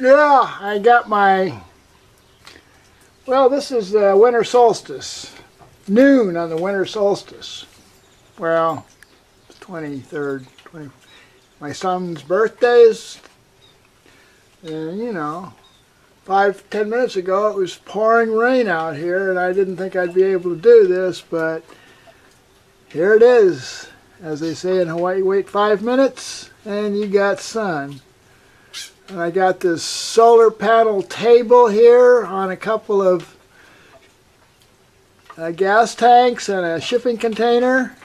Yeah, I got my, well, this is the winter solstice. Noon on the winter solstice. Well, 23rd, my son's birthday's, and you know, 5-10 minutes ago it was pouring rain out here, and I didn't think I'd be able to do this, but here it is. As they say in Hawaii, wait 5 minutes and you got sun. And I got this solar panel table here on a couple of gas tanks and a shipping container.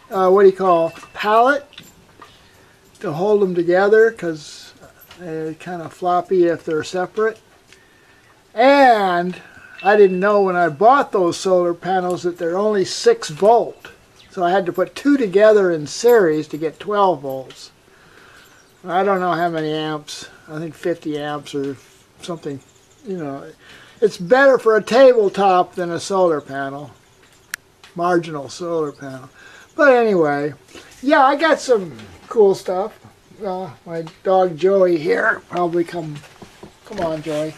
What do you call, pallet, to hold them together because they're kind of floppy if they're separate. And I didn't know when I bought those solar panels that they're only 6 volt. So I had to put 2 together in series to get 12 volts. I don't know how many amps. I think 50 amps or something. You know, it's better for a tabletop than a solar panel. Marginal solar panel. But anyway, yeah, I got some cool stuff. My dog Joey here probably come on, Joey.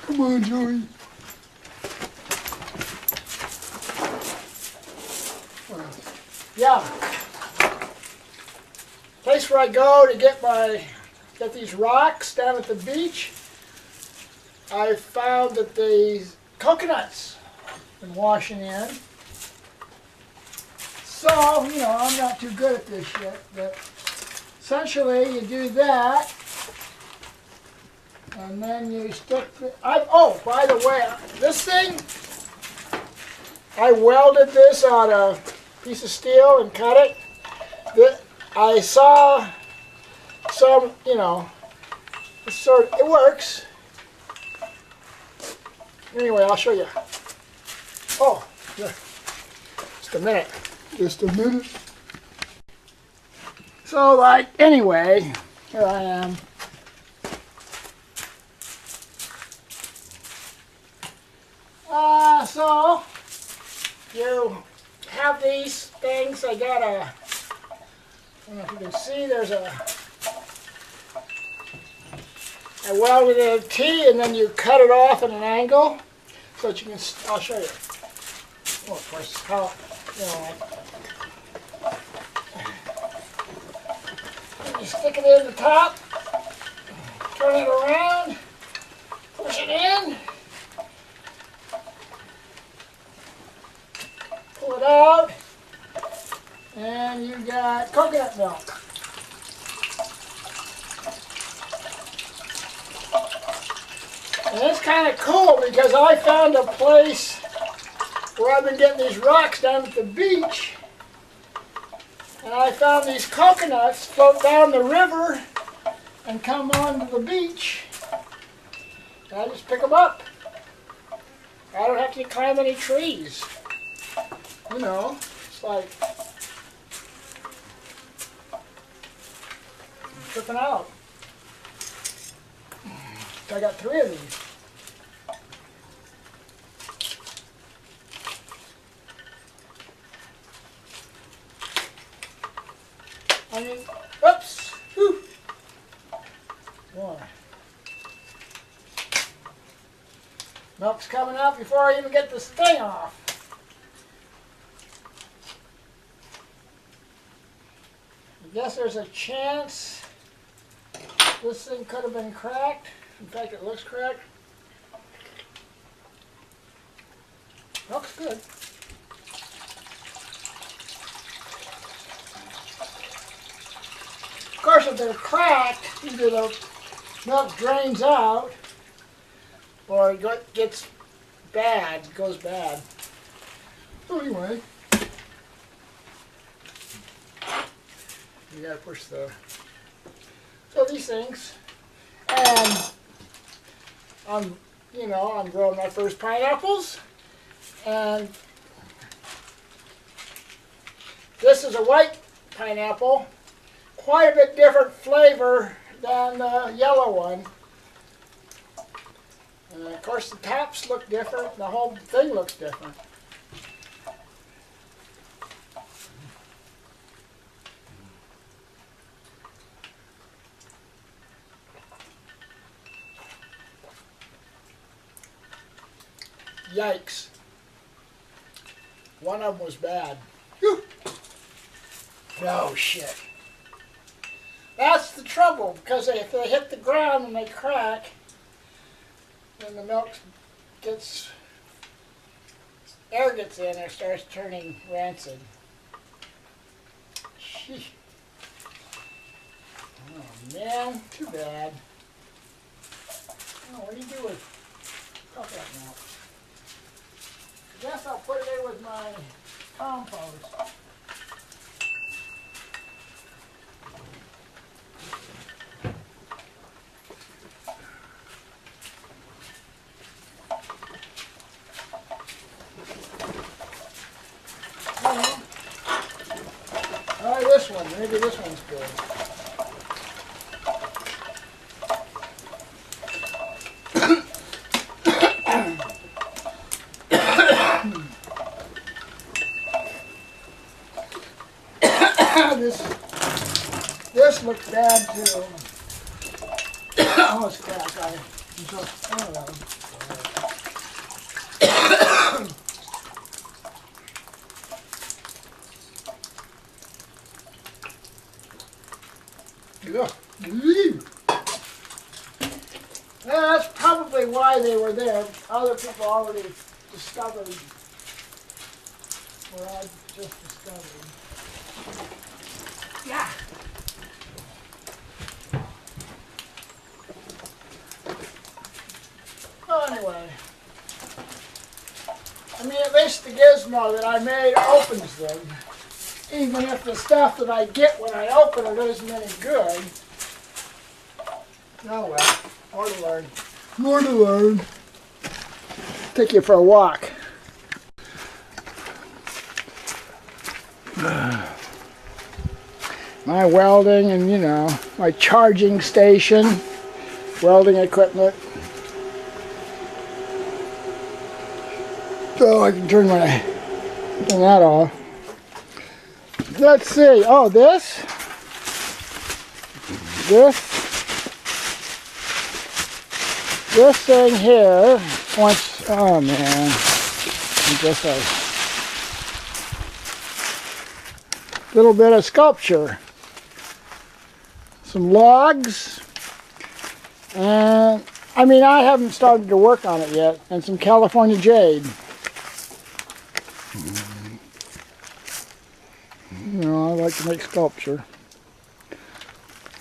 Come on, Joey. Yeah. Place where I go to get these rocks down at the beach. I found that these coconuts have been washing in. So, you know, I'm not too good at this shit, but essentially you do that, and then you stick the, oh, by the way, this thing, I welded this on a piece of steel and cut it. I saw some, you know, it works. Anyway, I'll show you. Oh, yeah. Just a minute. Just a minute. So, like, anyway, here I am. So, you have these things. I got a, I don't know if you can see, there's a, I welded a T and then you cut it off at an angle so that you can, I'll show you. Well, of course, how, you know, you stick it in the top, turn it around, push it in, pull it out, and you got coconut milk. And it's kind of cool because I found a place where I've been getting these rocks down at the beach, and I found these coconuts float down the river and come onto the beach, and I just pick them up. I don't have to climb any trees. You know, it's like I'm tripping out. I got 3 of these. I mean, oops, whew. Boy. Milk's coming out before I even get this thing off. I guess there's a chance this thing could have been cracked. In fact, it looks cracked. Looks good. Of course, if they're cracked, either the milk drains out or it gets bad, goes bad. So anyway, you gotta push the, so these things, and I'm growing my first pineapples, and this is a white pineapple, quite a bit different flavor than the yellow one. And of course the tops look different, the whole thing looks different. Yikes. One of them was bad. Whew. No shit. That's the trouble, because if they hit the ground and they crack, then the milk air gets in and it starts turning rancid. Sheesh. Oh man, too bad. Oh, what do you do with coconut milk? I guess I'll put it in with my compost. Try this one. Maybe this one's good. This looks bad too. Oh, it's cracked. I don't know. Yeah, that's probably why they were there. Other people already discovered what I just discovered. Yeah. Well, anyway, I mean, at least the gizmo that I made opens them. Even if the stuff that I get when I open it isn't any good. Oh well, more to learn. More to learn. Take you for a walk. My welding and, you know, my charging station, welding equipment. So I can turn that off. Let's see. Oh, this thing here wants. Oh man, just a little bit of sculpture, some logs, and I mean I haven't started to work on it yet, and some California jade. You know, I like to make sculpture.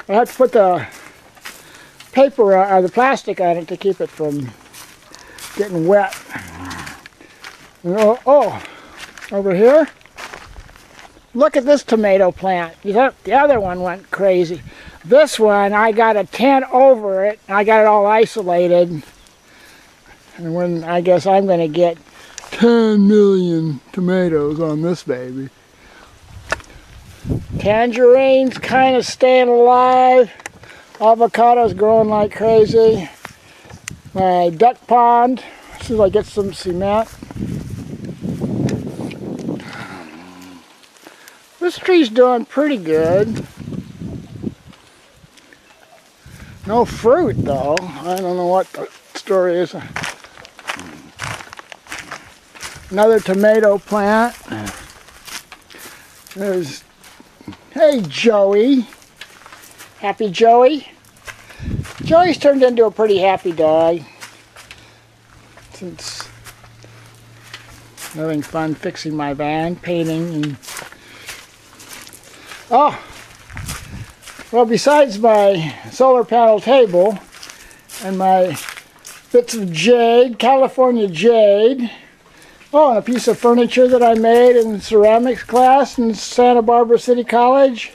I have to put the paper or the plastic on it to keep it from getting wet. And oh, over here, look at this tomato plant. The other one went crazy. This one, I got a tent over it. I got it all isolated. And when I guess I'm going to get 10 million tomatoes on this baby. Tangerines kind of staying alive. Avocados growing like crazy. My duck pond, as soon as I get some cement. This tree's doing pretty good. No fruit though. I don't know what the story is. Another tomato plant. There's, hey Joey. Happy Joey? Joey's turned into a pretty happy dog. Since having fun fixing my van, painting, and oh, well, besides my solar panel table and my bits of jade, California jade, oh, and a piece of furniture that I made in ceramics class in Santa Barbara City College.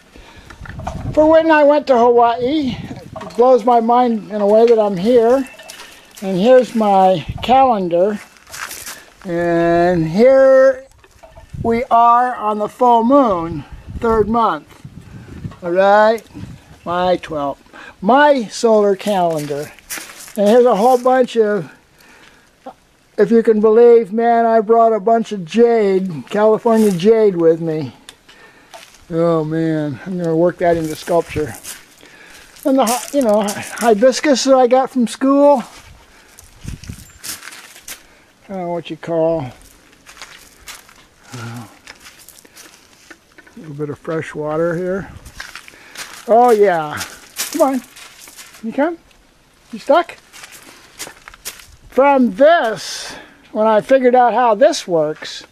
For when I went to Hawaii, it blows my mind in a way that I'm here. And here's my calendar. And here we are on the full moon, 3rd month. All right, my solar calendar. And here's a whole bunch of, if you can believe, man, I brought a bunch of jade, California jade with me. Oh man, I'm going to work that into sculpture. And the, you know, hibiscus that I got from school. I don't know what you call, a little bit of fresh water here. Oh yeah, come on, you come? You stuck? From this, when I figured out how this works,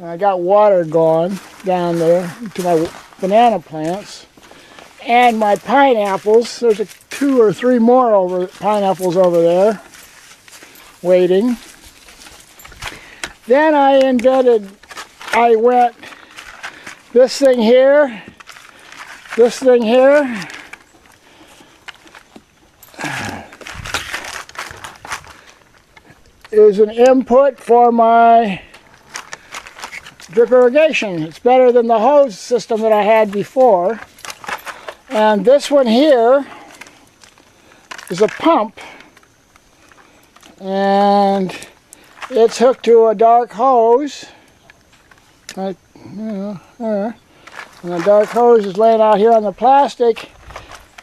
I got water going down there to my banana plants and my pineapples. There's 2 or 3 more pineapples over there waiting. Then I went this thing here, is an input for my drip irrigation. It's better than the hose system that I had before. And this one here is a pump, and it's hooked to a dark hose. And the dark hose is laying out here on the plastic.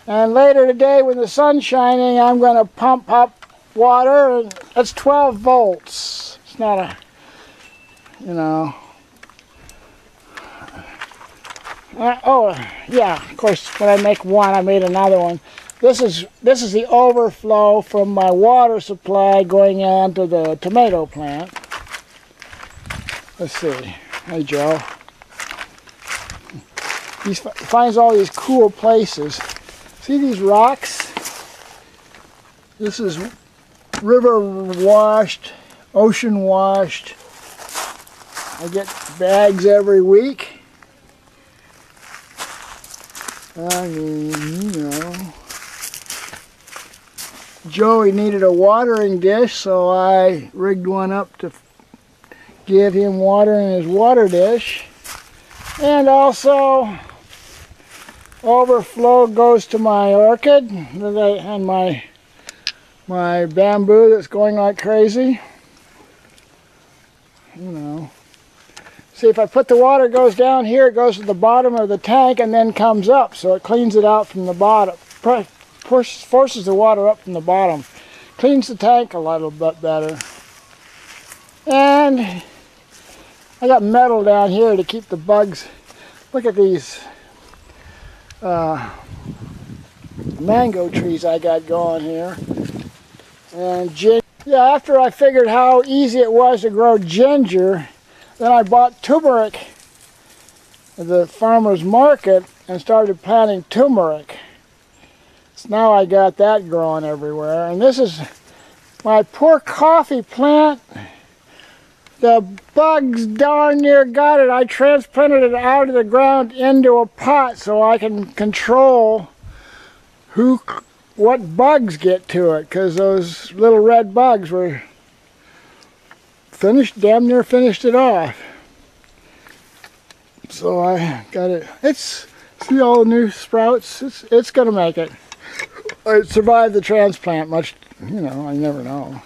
And later today, when the sun's shining, I'm going to pump up water, and that's 12 volts. It's not a, you know. Oh yeah, of course, when I make one, I made another one. This is the overflow from my water supply going on to the tomato plant. Let's see. Hey Joe. He finds all these cool places. See these rocks? This is river washed, ocean washed. I get bags every week. I mean, you know. Joey needed a watering dish, so I rigged one up to give him water in his water dish. And also, overflow goes to my orchid and my bamboo that's going like crazy. You know. See, if I put the water goes down here, it goes to the bottom of the tank and then comes up, so it cleans it out from the bottom. Forces the water up from the bottom. Cleans the tank a little bit better. And I got metal down here to keep the bugs. Look at these mango trees I got going here. And yeah, after I figured how easy it was to grow ginger, then I bought turmeric at the farmer's market and started planting turmeric. So now I got that growing everywhere. And this is my poor coffee plant. The bugs darn near got it. I transplanted it out of the ground into a pot so I can control what bugs get to it, because those little red bugs were damn near finished it off. So I got it. See all the new sprouts? It's gonna make it. It survived the transplant much, you know, I never know.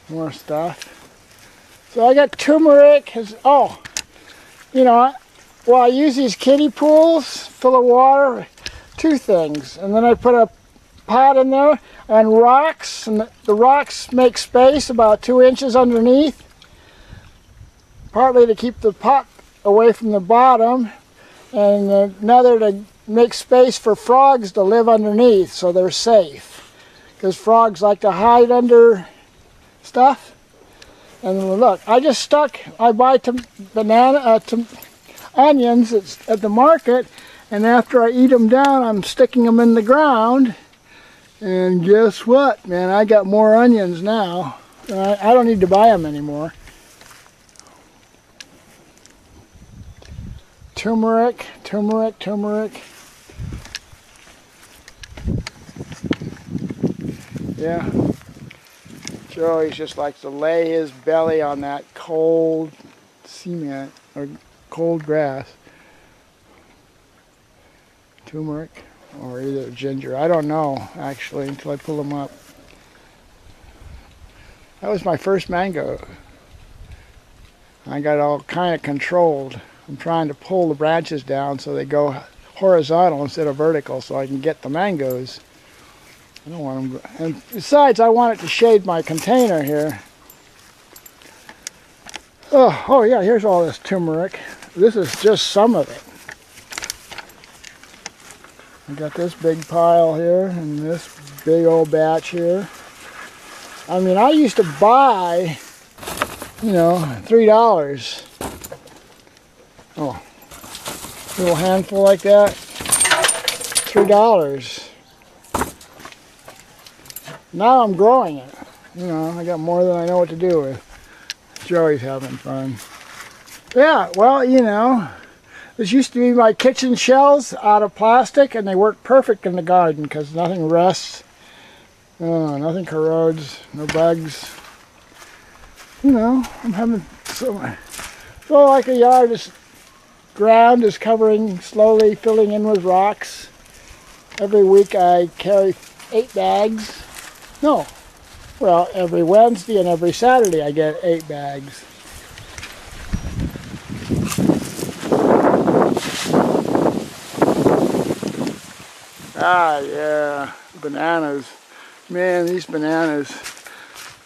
More stuff. So I got turmeric. Oh, you know, well, I use these kiddie pools full of water, 2 things. And then I put a pot in there and rocks, and the rocks make space about 2 inches underneath, partly to keep the pot away from the bottom, and another to make space for frogs to live underneath so they're safe, because frogs like to hide under stuff. And look, I buy onions at the market, and after I eat them down, I'm sticking them in the ground. And guess what, man? I got more onions now. I don't need to buy them anymore. Turmeric, turmeric, turmeric. Yeah. Joey just likes to lay his belly on that cold cement or cold grass. Turmeric or either ginger. I don't know, actually, until I pull them up. That was my first mango. I got it all kind of controlled. I'm trying to pull the branches down so they go horizontal instead of vertical so I can get the mangoes. I don't want them. And besides, I want it to shade my container here. Oh yeah, here's all this turmeric. This is just some of it. I got this big pile here and this big old batch here. I mean, I used to buy, you know, $3. Oh, a little handful like that, $3. Now I'm growing it. You know, I got more than I know what to do with. Joey's having fun. Yeah, well, you know, this used to be my kitchen shells out of plastic, and they work perfect in the garden because nothing rusts, nothing corrodes, no bugs. You know, I'm having so like a yard is ground is covering, slowly filling in with rocks. Every week I carry 8 bags. No, well, every Wednesday and every Saturday I get 8 bags. Ah, yeah, bananas. Man, these bananas.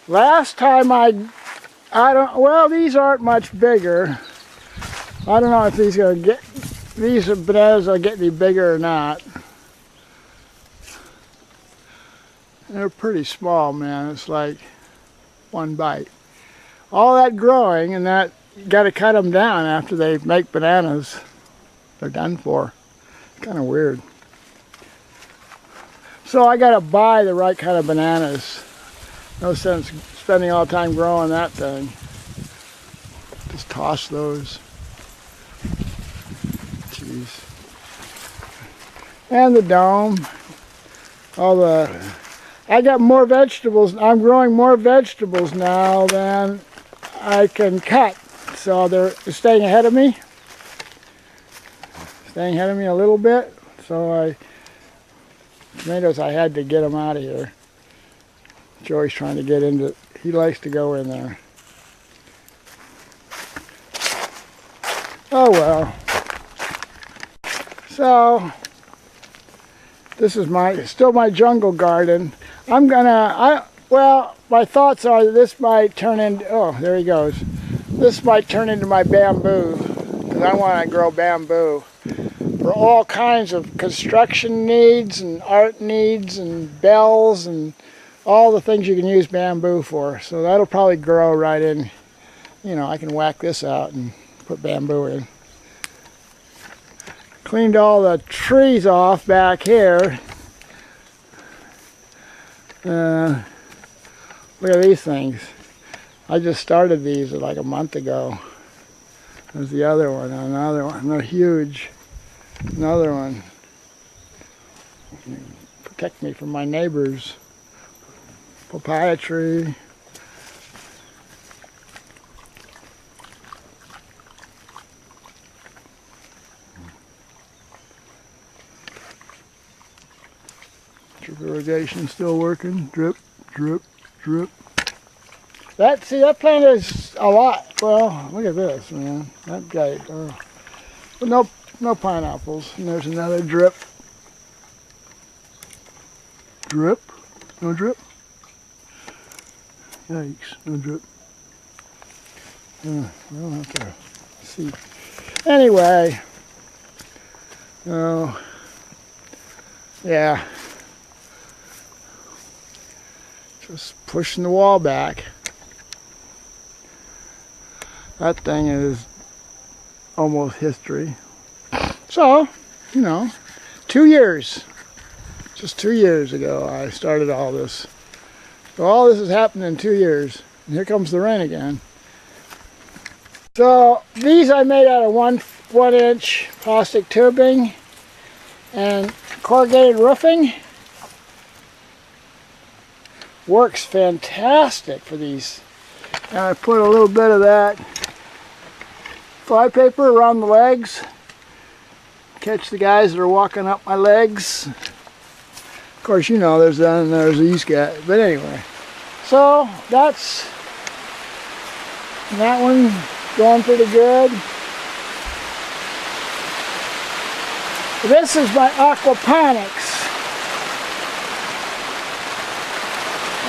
Last time well, these aren't much bigger. I don't know if these bananas will get any bigger or not. They're pretty small, man. It's like one bite. All that growing, and that you got to cut them down after they make bananas. They're done for. Kind of weird. So I got to buy the right kind of bananas. No sense spending all the time growing that thing. Just toss those. Jeez. And the dome. I got more vegetables. I'm growing more vegetables now than I can cut. So they're staying ahead of me. Staying ahead of me a little bit. So tomatoes, I had to get them out of here. Joey's trying to get into, he likes to go in there. Oh well. So, this is still my jungle garden. Well, my thoughts are that this might turn into, oh, there he goes. This might turn into my bamboo, because I want to grow bamboo for all kinds of construction needs and art needs and bells and all the things you can use bamboo for. So that'll probably grow right in, you know, I can whack this out and put bamboo in. Cleaned all the trees off back here. Look at these things. I just started these like a month ago. There's the other one, another one. They're huge. Another one. Protect me from my neighbors. Papaya tree. Drip irrigation still working. Drip, drip, drip. That plant is a lot. Well, look at this, man. That guy. But no pineapples. And there's another drip. Drip? No drip? Yikes, no drip. We'll have to see. Anyway. Oh. Yeah. Just pushing the wall back. That thing is almost history. So, you know, 2 years. Just 2 years ago I started all this. So all this has happened in 2 years. And here comes the rain again. So these I made out of one inch plastic tubing and corrugated roofing. Works fantastic for these. And I put a little bit of that flypaper around the legs. Catch the guys that are walking up my legs. Of course, you know, there's these guys. But anyway, so that's that one going pretty good. This is my aquaponics.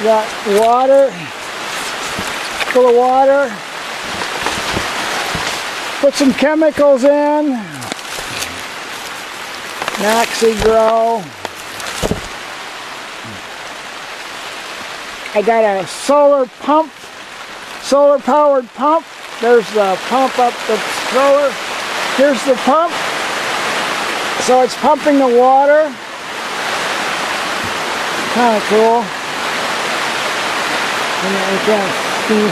got water, full of water. Put some chemicals in. Maxi Grow. I got a solar pump, solar powered pump. There's the pump up the solar. Here's the pump. So it's pumping the water. Kind of cool. And you can't see.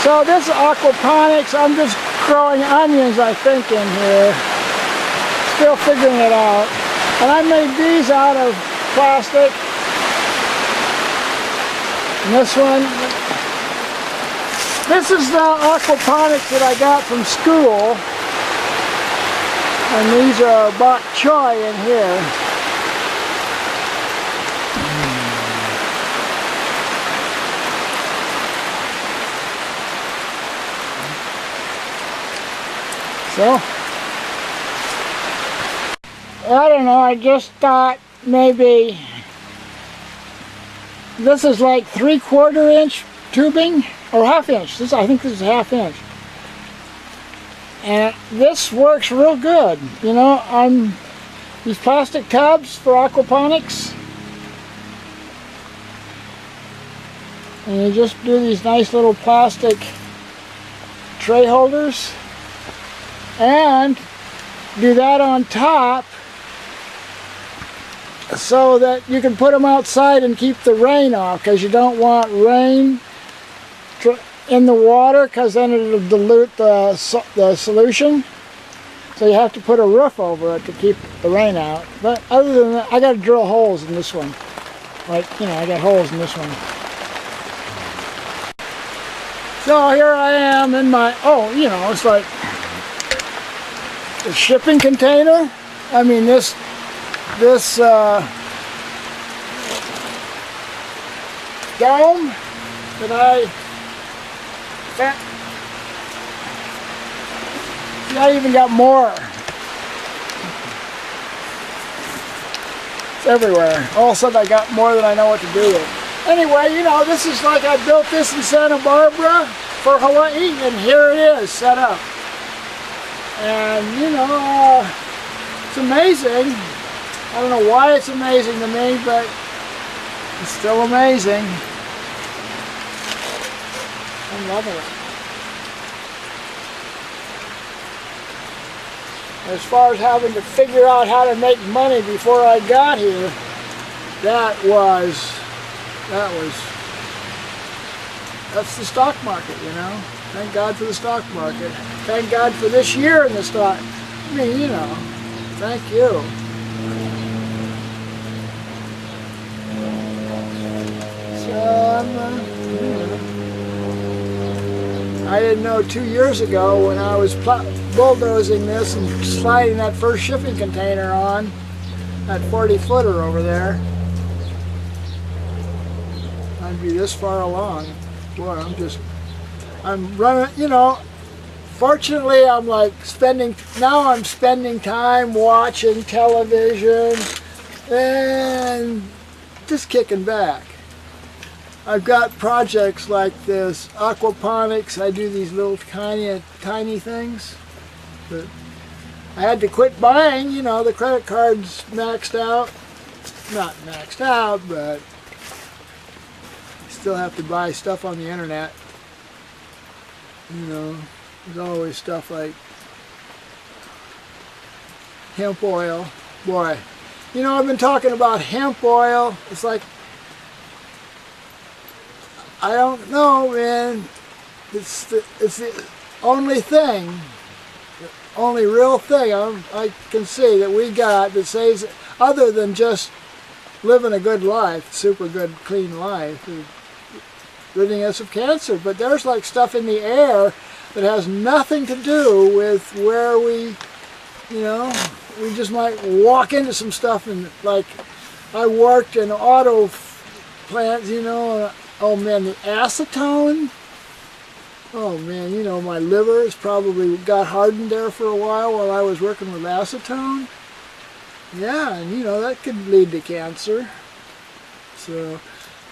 So this is aquaponics. I'm just growing onions, I think, in here. Still figuring it out. And I made these out of plastic. And this one. This is the aquaponics that I got from school. And these are bok choy in here. So, I don't know, I just thought maybe this is like 3/4 inch tubing, or half inch. I think this is half inch. And this works real good. You know, these plastic tubs for aquaponics. And you just do these nice little plastic tray holders. And do that on top so that you can put them outside and keep the rain off, because you don't want rain in the water, because then it'll dilute the solution. So you have to put a roof over it to keep the rain out. But other than that, I got to drill holes in this one. Like, you know, I got holes in this one. So here I am in my, you know, it's like the shipping container. I mean, this dome that I even got more. It's everywhere. All of a sudden I got more than I know what to do with. Anyway, you know, this is like I built this in Santa Barbara for Hawaii, and here it is set up. And, you know, it's amazing. I don't know why it's amazing to me, but it's still amazing. I'm loving it. As far as having to figure out how to make money before I got here, that's the stock market, you know. Thank God for the stock market. Thank God for this year in the stock. I mean, you know, thank you. So, I didn't know 2 years ago when I was bulldozing this and sliding that first shipping container on, that 40-footer over there, I'd be this far along. Boy, I'm running, you know, fortunately I'm like spending time watching television and just kicking back. I've got projects like this, aquaponics. I do these little tiny things. But I had to quit buying, you know, the credit card's maxed out. Not maxed out, but you still have to buy stuff on the internet. You know, there's always stuff like hemp oil. Boy, you know, I've been talking about hemp oil. It's like, I don't know, man. It's the only thing, the only real thing I can see that we got that saves, other than just living a good life, super good, clean life, ridding us of cancer. But there's like stuff in the air that has nothing to do with where we, you know, we just might walk into some stuff, and like I worked in auto plants, you know. Oh man, the acetone. Oh man, you know, my liver has probably got hardened there for a while I was working with acetone. Yeah, and you know, that could lead to cancer. So,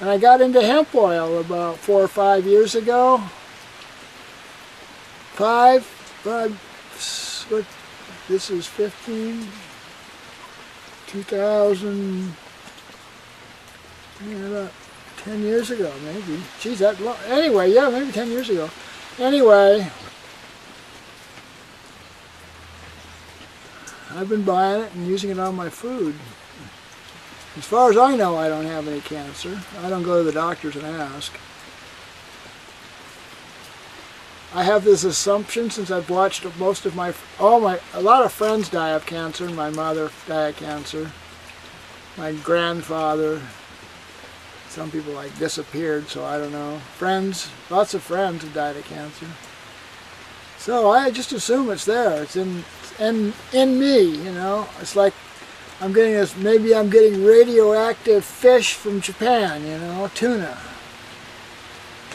and I got into hemp oil about 4 or 5 years ago. What, this is 2000, yeah, about 10 years ago, maybe. Geez, that long. Anyway, yeah, maybe 10 years ago. Anyway, I've been buying it and using it on my food. As far as I know, I don't have any cancer. I don't go to the doctors and ask. I have this assumption since I've watched most of a lot of friends die of cancer. My mother died of cancer. My grandfather. Some people like disappeared, so I don't know. Friends, lots of friends have died of cancer. So I just assume it's there. It's in me, you know. It's like I'm getting this. Maybe I'm getting radioactive fish from Japan, you know, tuna.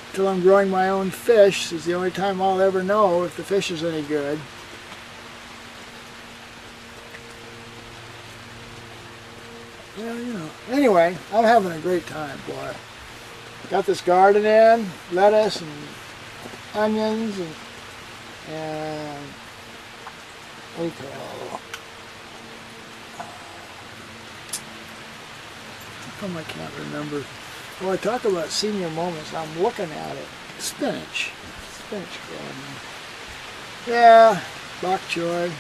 Until I'm growing my own fish, is the only time I'll ever know if the fish is any good. Well, you know. Anyway, I'm having a great time, boy. Got this garden in, lettuce and onions and what do you call? How come I can't remember? Well, I talk about senior moments. I'm looking at it. Spinach growing. Yeah, bok choy.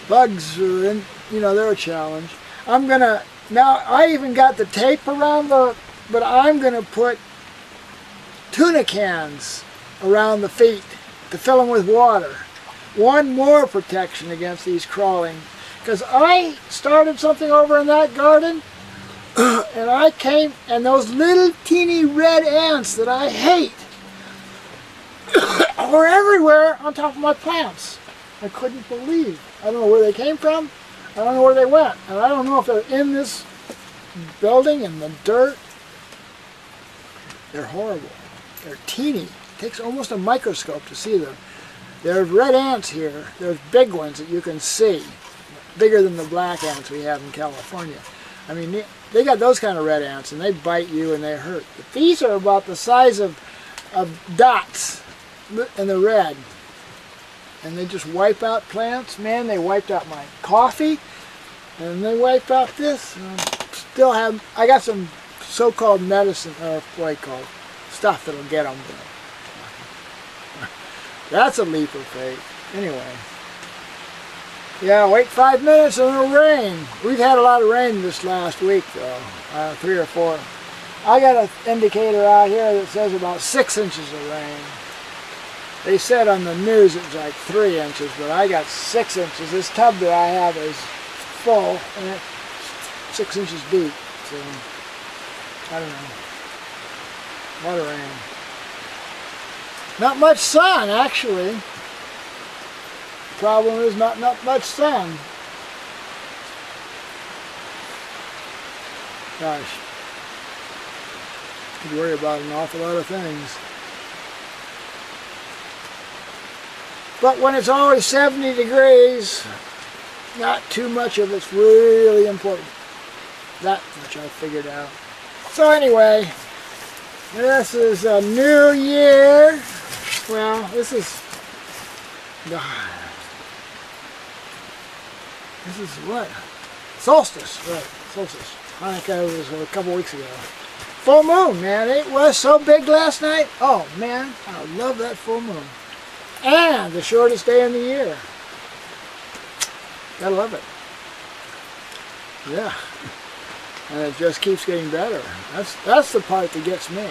Bugs are in, you know, they're a challenge. Now I even got the tape around but I'm gonna put tuna cans around the feet to fill them with water. One more protection against these crawling. Because I started something over in that garden, and I came, and those little teeny red ants that I hate were everywhere on top of my plants. I couldn't believe. I don't know where they came from. I don't know where they went. And I don't know if they're in this building, in the dirt. They're horrible. They're teeny. It takes almost a microscope to see them. There's red ants here. There's big ones that you can see. Bigger than the black ants we have in California. I mean, they got those kind of red ants, and they bite you and they hurt. But these are about the size of dots in the red. And they just wipe out plants. Man, they wiped out my coffee, and they wiped out this. Still have, I got some so-called medicine, or what do you call it, stuff that'll get them. That's a leap of faith. Anyway. Yeah, wait 5 minutes and it'll rain. We've had a lot of rain this last week, though. 3 or 4. I got an indicator out here that says about 6 inches of rain. They said on the news it was like 3 inches, but I got 6 inches. This tub that I have is full, and it's 6 inches deep. So, I don't know. A lot of rain. Not much sun, actually. Problem is not much sun. Gosh, could worry about an awful lot of things. But when it's always 70 degrees, not too much of it's really important. That much I figured out. So anyway, this is a new year. Well, this is what? Solstice, right, solstice. Hanukkah was a couple weeks ago. Full moon, man. It was so big last night. Oh, man, I love that full moon. And the shortest day in the year. Gotta love it. Yeah. And it just keeps getting better. That's the part that gets me.